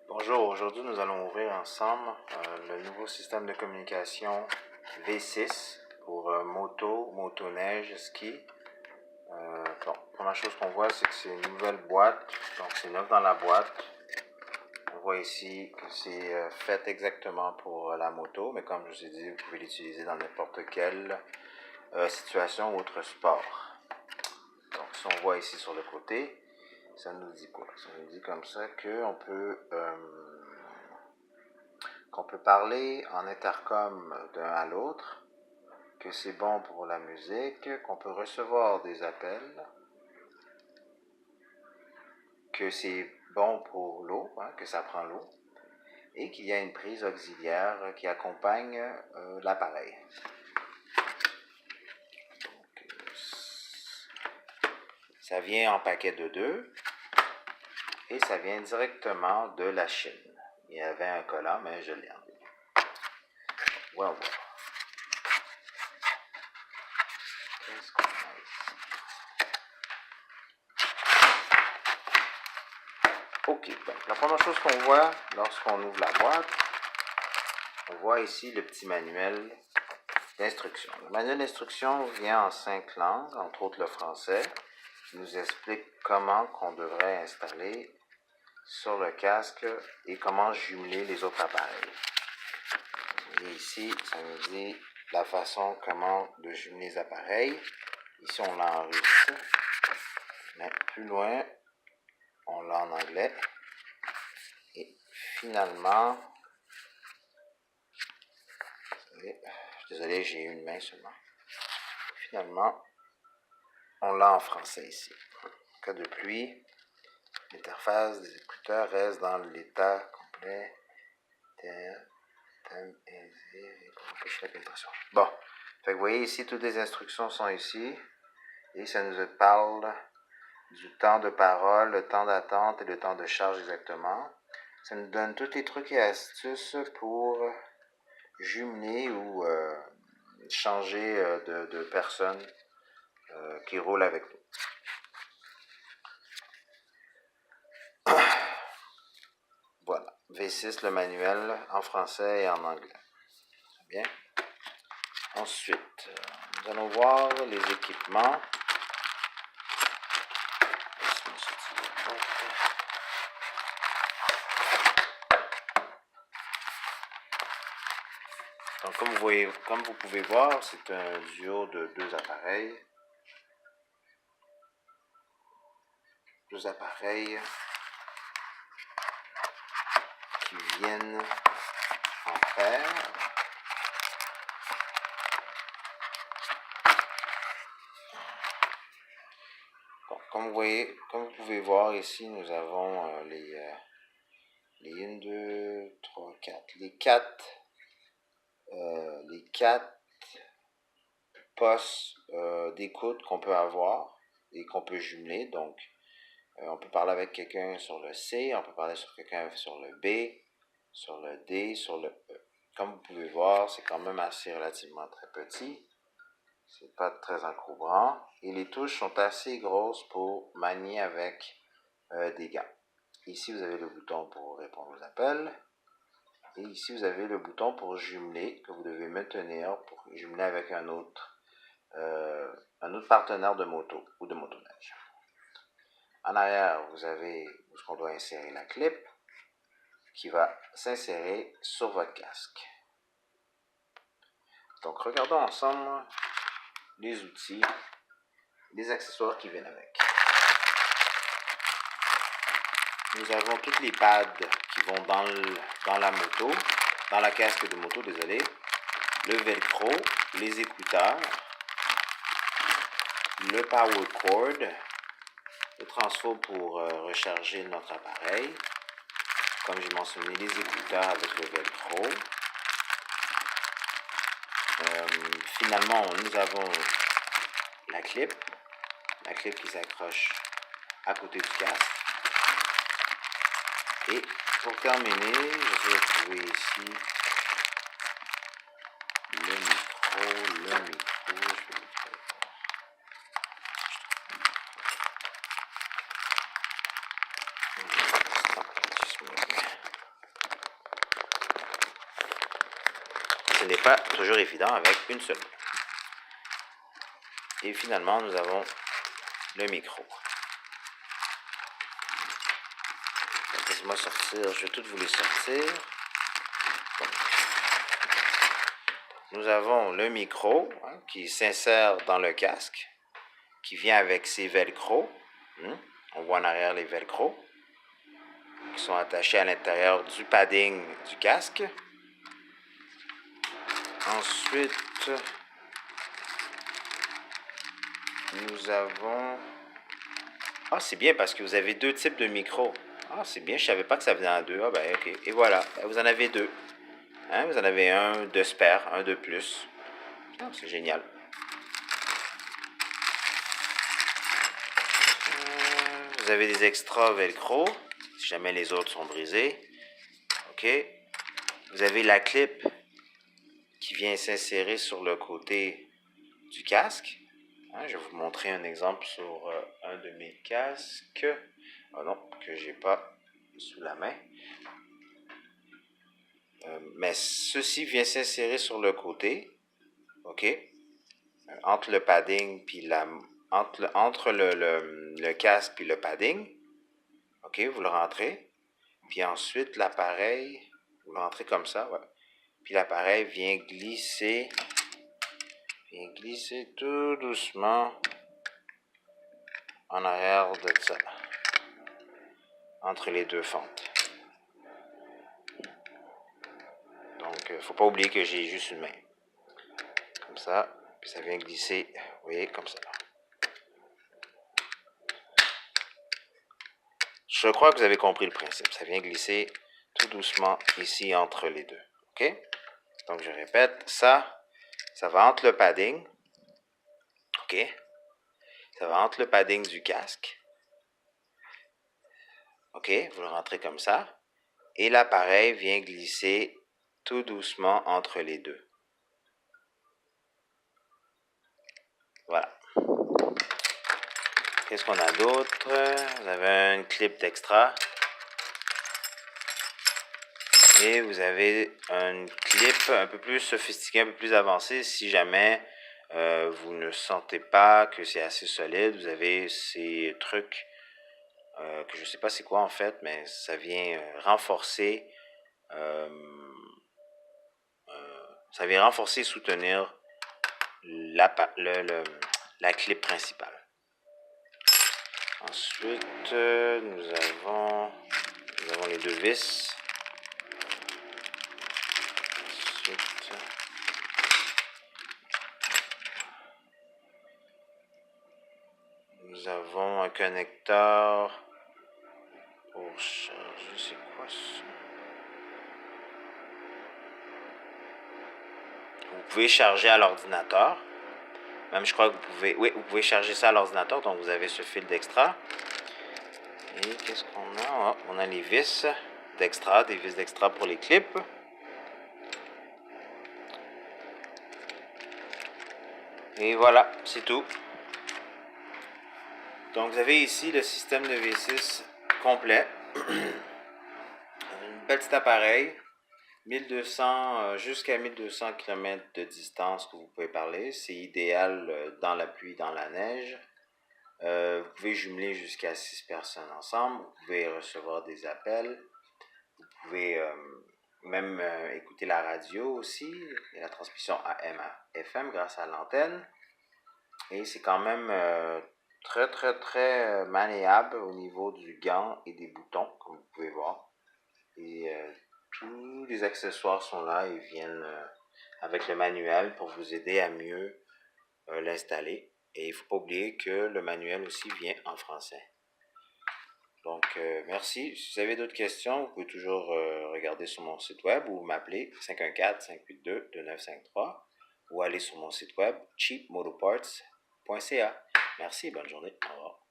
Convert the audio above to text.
Bonjour, aujourd'hui nous allons ouvrir ensemble le nouveau système de communication V6 pour motoneige, ski. Première chose qu'on voit, c'est que c'est une nouvelle boîte, donc c'est neuf dans la boîte. On voit ici que c'est fait exactement pour la moto, mais comme je vous ai dit, vous pouvez l'utiliser dans n'importe quelle situation ou autre sport. Donc si on voit ici sur le côté, ça nous dit quoi? Ça nous dit comme ça qu'on peut parler en intercom d'un à l'autre, que c'est bon pour la musique, qu'on peut recevoir des appels, que c'est bon pour l'eau, que ça prend l'eau, et qu'il y a une prise auxiliaire qui accompagne l'appareil. Ça vient en paquet de 2 et ça vient directement de la Chine. Il y avait un collant, mais je l'ai enlevé. Voilà. Qu'est-ce qu'on a ici? Ok, donc la première chose qu'on voit lorsqu'on ouvre la boîte, on voit ici le petit manuel d'instruction. Le manuel d'instruction vient en 5 langues, entre autres le français, qui nous explique comment qu'on devrait installer sur le casque et comment jumeler les autres appareils. Et ici, ça nous dit la façon comment de jumeler les appareils. Ici, on l'a en russe, mais plus loin, on l'a en anglais. Et finalement, désolé, j'ai une main seulement. Finalement, on l'a en français ici. En cas de pluie, l'interface des écouteurs reste dans l'état complet. Bon, fait que vous voyez ici, toutes les instructions sont ici. Et ça nous parle du temps de parole, le temps d'attente et le temps de charge exactement. Ça nous donne tous les trucs et astuces pour jumeler ou changer de personne qui roule avec nous. Voilà, V6, le manuel en français et en anglais. Très bien. Ensuite, nous allons voir les équipements. Donc, comme vous pouvez voir, c'est un duo de 2 appareils. 2 appareils qui viennent en paire. Bon, comme vous pouvez voir ici, nous avons les 1, 2, 3, 4. Les 4 postes d'écoute qu'on peut avoir et qu'on peut jumeler. Donc, on peut parler avec quelqu'un sur le C, on peut parler sur quelqu'un sur le B, sur le D, sur le E. Comme vous pouvez voir, c'est quand même assez relativement très petit. C'est pas très encombrant. Et les touches sont assez grosses pour manier avec des gants. Ici, vous avez le bouton pour répondre aux appels. Et ici, vous avez le bouton pour jumeler, que vous devez maintenir pour jumeler avec un autre partenaire de moto ou de motoneige. En arrière, vous avez où on doit insérer la clip qui va s'insérer sur votre casque. Donc, regardons ensemble les outils, les accessoires qui viennent avec. Nous avons toutes les pads qui vont dans la moto, dans la casque de moto, désolé, le velcro, les écouteurs, le power cord, le transfo pour recharger notre appareil, comme j'ai mentionné, les écouteurs avec le velcro. Finalement, nous avons la clip qui s'accroche à côté du casque. Et pour terminer, je vais trouver ici le micro, je vais le faire. ce n'est pas toujours évident avec une seule. Et finalement, nous avons le micro. Laissez-moi sortir, je vais toutes vous les sortir. Donc, nous avons le micro qui s'insère dans le casque, qui vient avec ses velcro. On voit en arrière les velcro qui sont attachés à l'intérieur du padding du casque. Ensuite, nous avons... Ah, c'est bien parce que vous avez deux types de micros. Ah, c'est bien, je savais pas que ça venait en deux. Ah, ben, ok. Et voilà, vous en avez deux. Vous en avez un de spare, un de plus. Ah, c'est génial. Vous avez des extras velcro, si jamais les autres sont brisés. Ok. Vous avez la clip qui vient s'insérer sur le côté du casque. Je vais vous montrer un exemple sur un de mes casques. Ah non, que j'ai pas sous la main. Mais ceci vient s'insérer sur le côté. OK? Entre le padding puis entre le casque puis le padding. OK, vous le rentrez. Puis ensuite, l'appareil, vous le rentrez comme ça, ouais. Puis l'appareil vient glisser tout doucement en arrière de ça, entre les deux fentes. Donc, faut pas oublier que j'ai juste une main. Comme ça, puis ça vient glisser, vous voyez, comme ça. Je crois que vous avez compris le principe. Ça vient glisser tout doucement ici entre les deux. OK? Donc, je répète, ça va entre le padding. OK? Ça va entre le padding du casque. OK? Vous le rentrez comme ça. Et l'appareil vient glisser tout doucement entre les deux. Voilà. Qu'est-ce qu'on a d'autre? Vous avez une clip d'extra. Et vous avez une clip un peu plus sophistiquée, un peu plus avancée. Si jamais vous ne sentez pas que c'est assez solide, vous avez ces trucs que je ne sais pas c'est quoi en fait, mais ça vient renforcer et soutenir la clip principale. Ensuite, nous avons les deux vis. Ensuite, nous avons un connecteur pour charger. C'est quoi ça? Vous pouvez charger à l'ordinateur. Même je crois que vous pouvez charger ça à l'ordinateur. Donc vous avez ce fil d'extra. Et qu'est-ce qu'on a? On a les vis d'extra, des vis d'extra pour les clips. Et voilà, c'est tout. Donc vous avez ici le système de V6 complet. Un petit appareil. 1200 jusqu'à 1200 km de distance que vous pouvez parler. C'est idéal dans la pluie, dans la neige. Vous pouvez jumeler jusqu'à 6 personnes ensemble. Vous pouvez recevoir des appels. Vous pouvez même écouter la radio aussi. Et la transmission AM à FM grâce à l'antenne. Et c'est quand même très, très, très maniable au niveau du gant et des boutons, comme vous pouvez voir. Et tous les accessoires sont là et viennent avec le manuel pour vous aider à mieux l'installer. Et il ne faut pas oublier que le manuel aussi vient en français. Donc, merci. Si vous avez d'autres questions, vous pouvez toujours regarder sur mon site web ou m'appeler 514-582-2953 ou aller sur mon site web cheapmotoparts.ca. Merci, bonne journée. Au revoir.